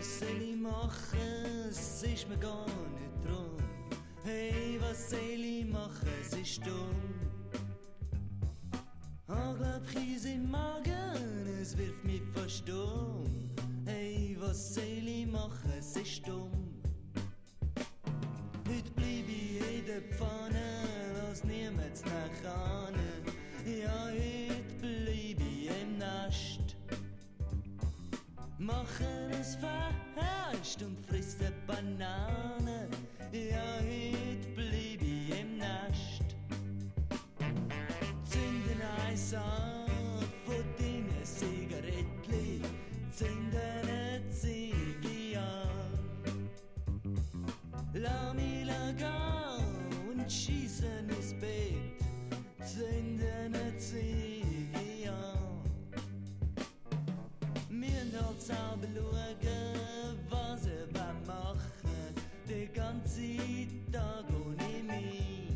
was soll ich machen? Es ist mir gar nicht drum. Hey, was soll ich machen? Es ist dumm. Glaub Käse im Magen, es wirft mich fast um. Hey, was soll ich machen? Es ist dumm. Heute bleib ich in der Pfanne, lass niemand nachahnen. Ja, heute bleib ich im Nest. Machen es Fest und friss eine Banane. Ja, heute bleib ich im Nest. Zünden eins an von deinen Zigarettli, zünden eine Ziege an. Lass mich gehen und schiessen ins Bett, zünden eine Ziege an. Wir müssen halt selber schauen, was wir machen, den ganzen Tag ohne mich.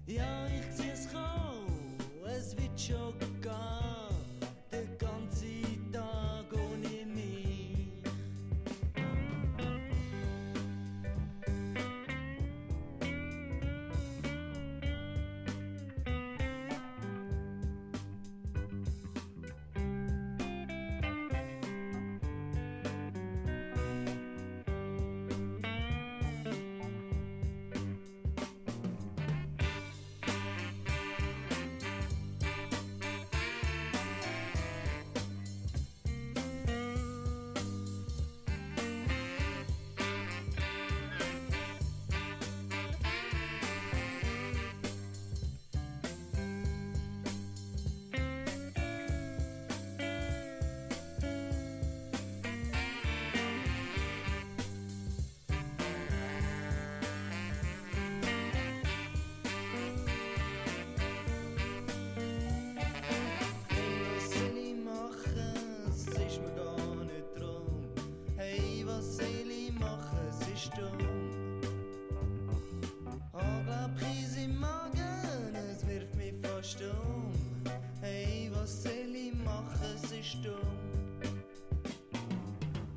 Ja, ich zieh's kommen, es wird schon gehen, den ganzen Tag ohne mich.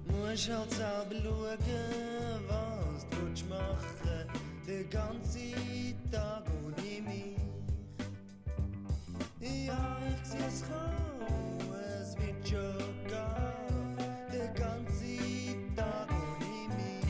Musst halt selber schauen, was du willst machen, den ganzen Tag ohne mich. Ja, ich zieh's kommen, es wird schon gehen, den ganzen Tag ohne mich.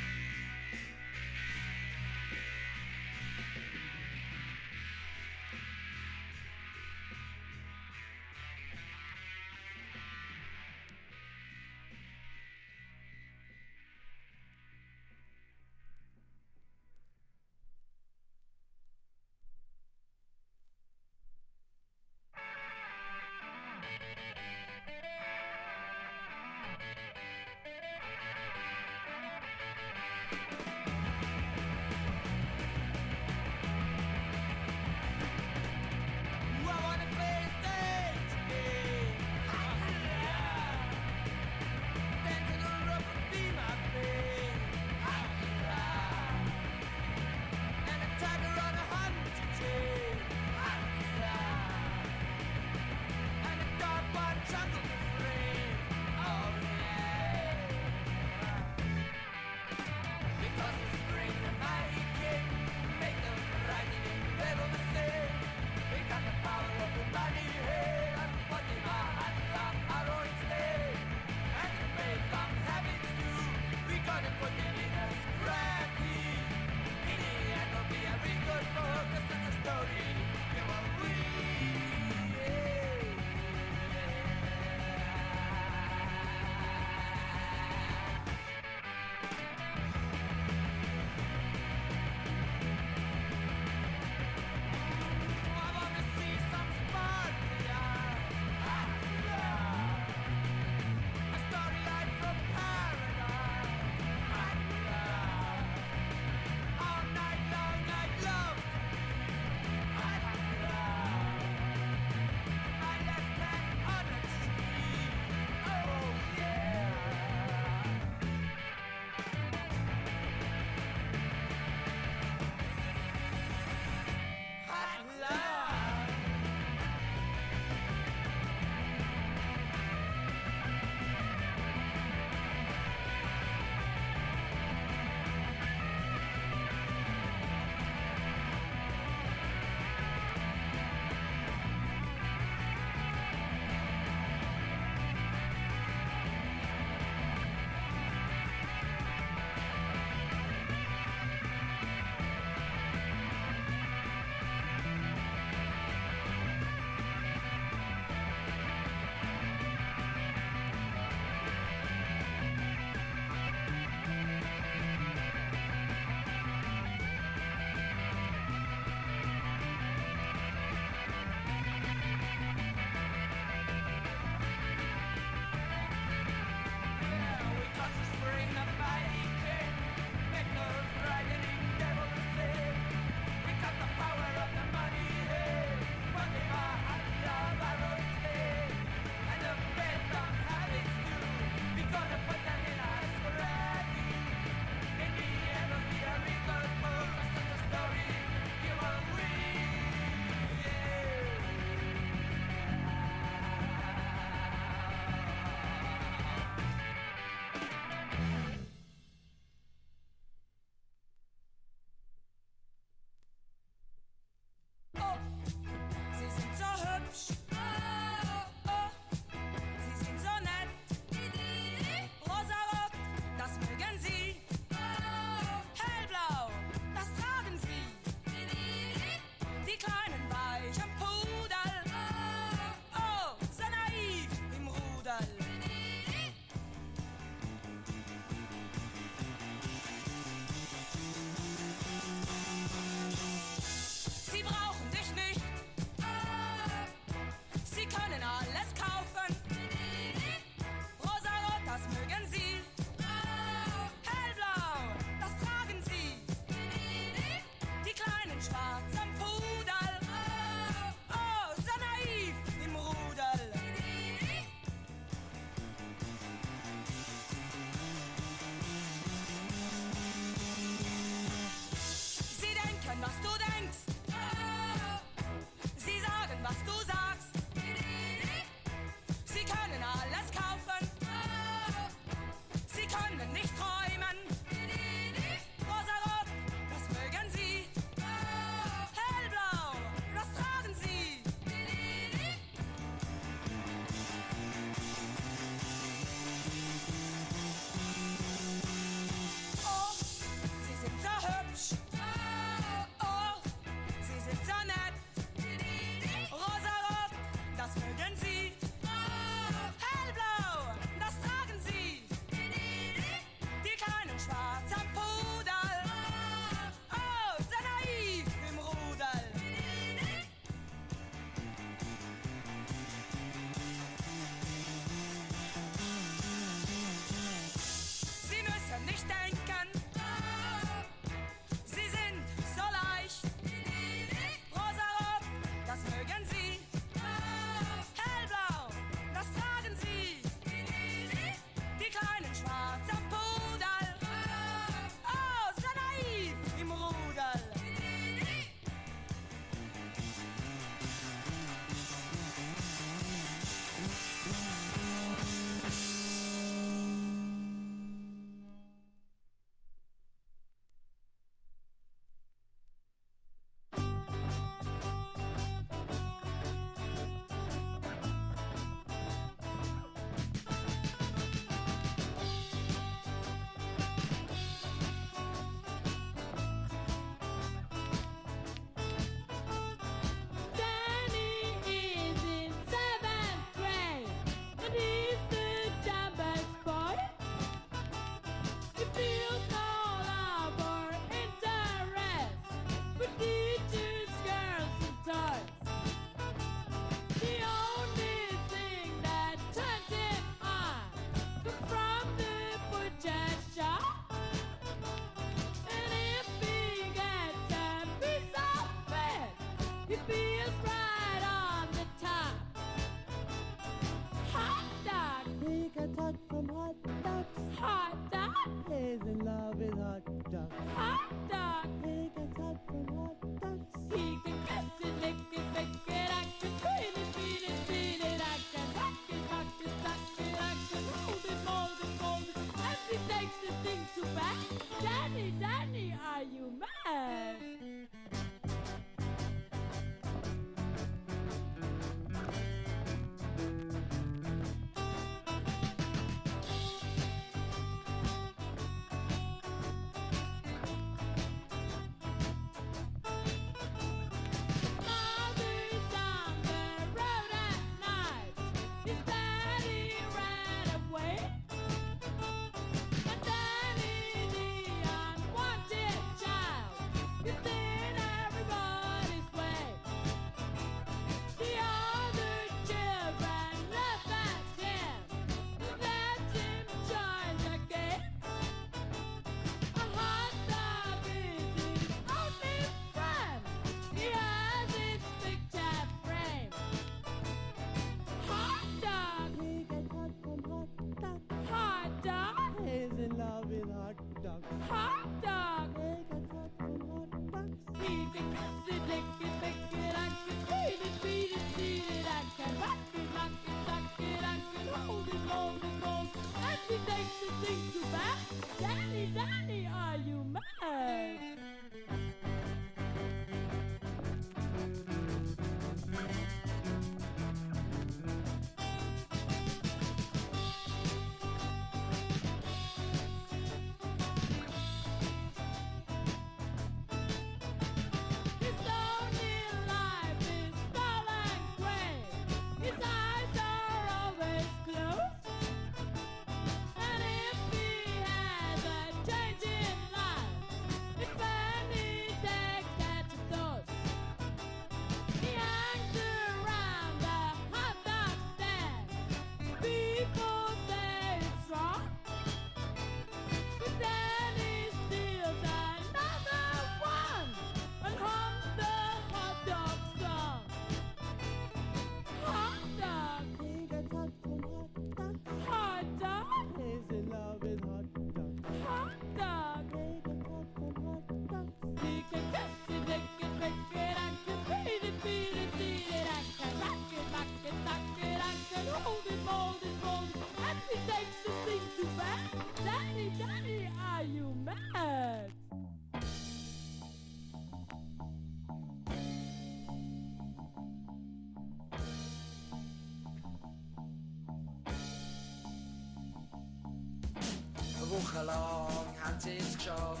Wochenlang haben sie es geschafft,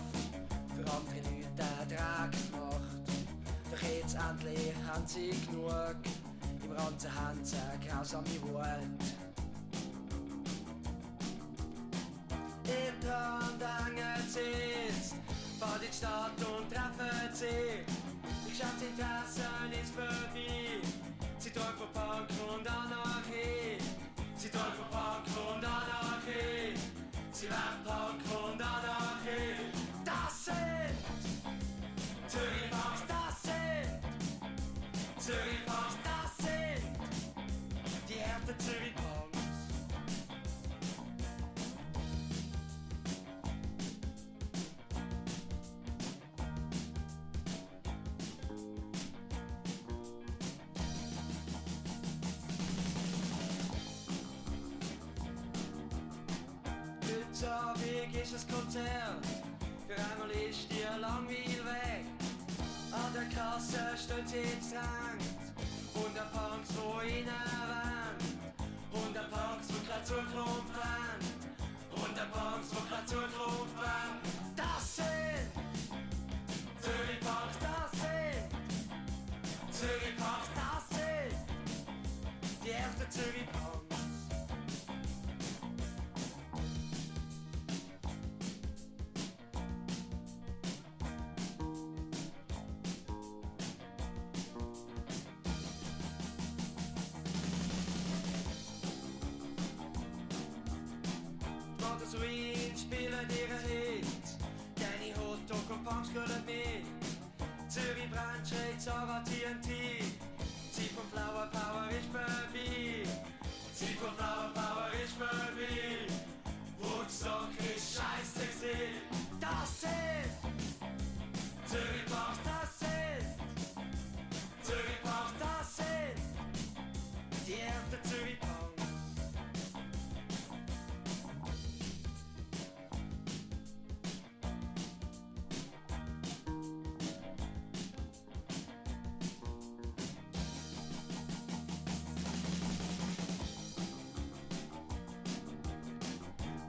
für andere Leute den Dreck gemacht. Doch jetzt endlich haben sie genug, im Ranzen haben sie eine grausame Wut. In der Hand hängen sie jetzt, fahren in die Stadt und treffen sie. Die Geschäftsinteressen ist vorbei, sie träumen von Punk und Anarchie. Sie träumen von Punk und Anarchie. Sie werden Punk und Anarchie. Das sind Zürich Punks, das sind Zürich Punks, das sind die harten Zürich Punks. Heute Abend ist ein Konzert, für einmal ist die Langweil weg. An der Kasse steht sie gedrängt, 100 Punks, wo innen wollen, 100 Punks, wo grad Zukunft haben, 100 Punks, wo grad Zukunft haben. Das sind Zürich Punks, das sind Zürich Punks, das sind die ersten Zürich Punks. Swing spielen ihren Hit, Danny Hotdog und Punks gehören mit. Zürich brennt, schreit Sarah TNT, Zeit von Flower Power ist vorbei, Zeit von Flower Power ist vorbei. Woodstock ist scheiße gewesen. Das sind Zürich Punks, das sind Zürich Punks, das sind die ersten Zürich Punks.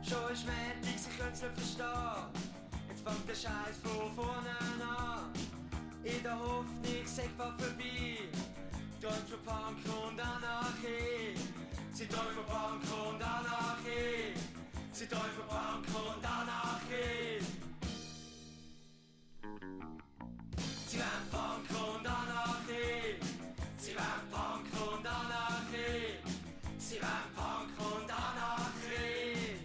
Schon ist Montag, sie können's nicht verstehen. Jetzt fängt der Scheiß von vorne an. In der Hoffnung, sagt was vorbei. Träumt von Punk und Anarchie. Sie träumt von Punk und Anarchie. Sie träumt von Punk und Anarchie. Sie werden Punk und Anarchie. Sie werden Punk und Anarchie. Sie werden Punk und Anarchie.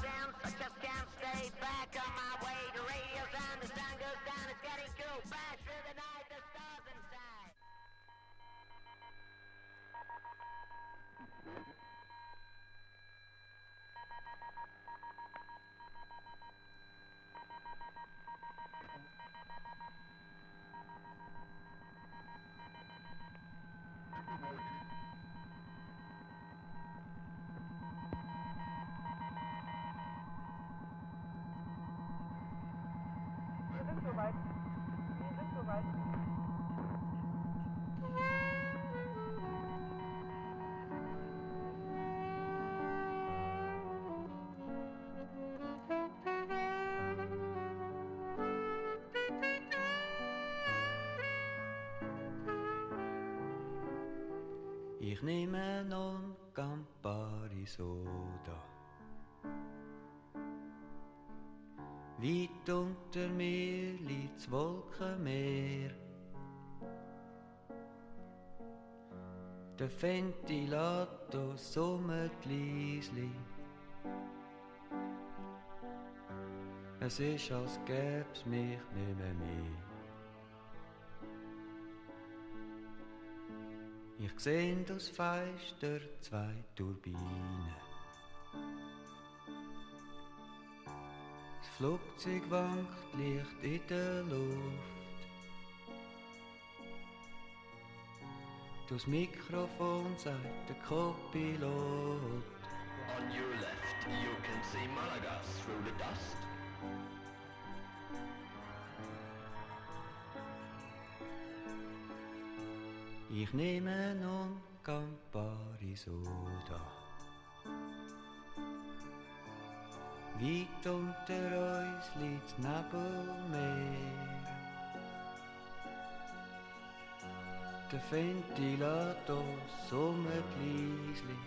dance, I just can't stay back on my way. The radio's on, the sun goes down, it's getting cool. Bash through the night, the stars inside. Wir sind soweit. Wir sind soweit. Ich nehme non Campari Soda. Weit unter mir liegt's Wolkenmeer. Der Ventilator summt leisli. Es ist, als gäb's mich nicht mehr. Ich seh aus Fenster 2 Turbinen. Das Flugzeug wankt leicht in der Luft. Durchs Mikrofon sagt der Co-Pilot: On your left, you can see Malaga through the dust. Ich nehme non Campari Soda. Weit unter uns liegt's Nebelmeer. Der Ventilator summt leisli.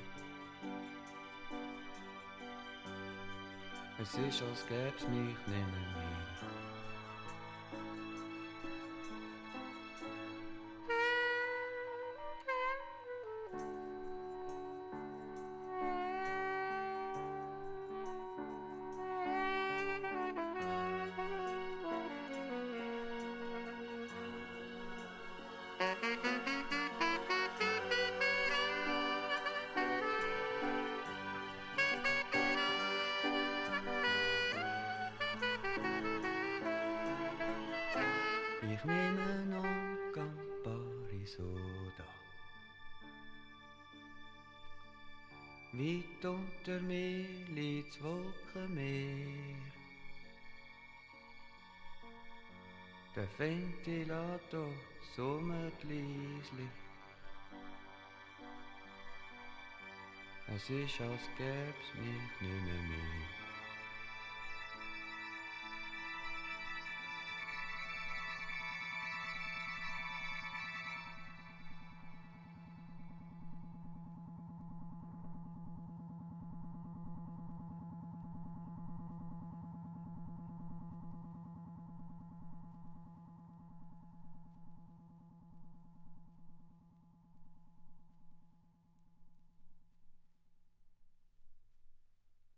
Es ist, als gäb's mich nicht mehr. Ich nehme non Campari Soda. Weit unter mir liegt's Wolkenmeer. Der Ventilator summt leisli. Es ist, als gäb's mich nicht mehr.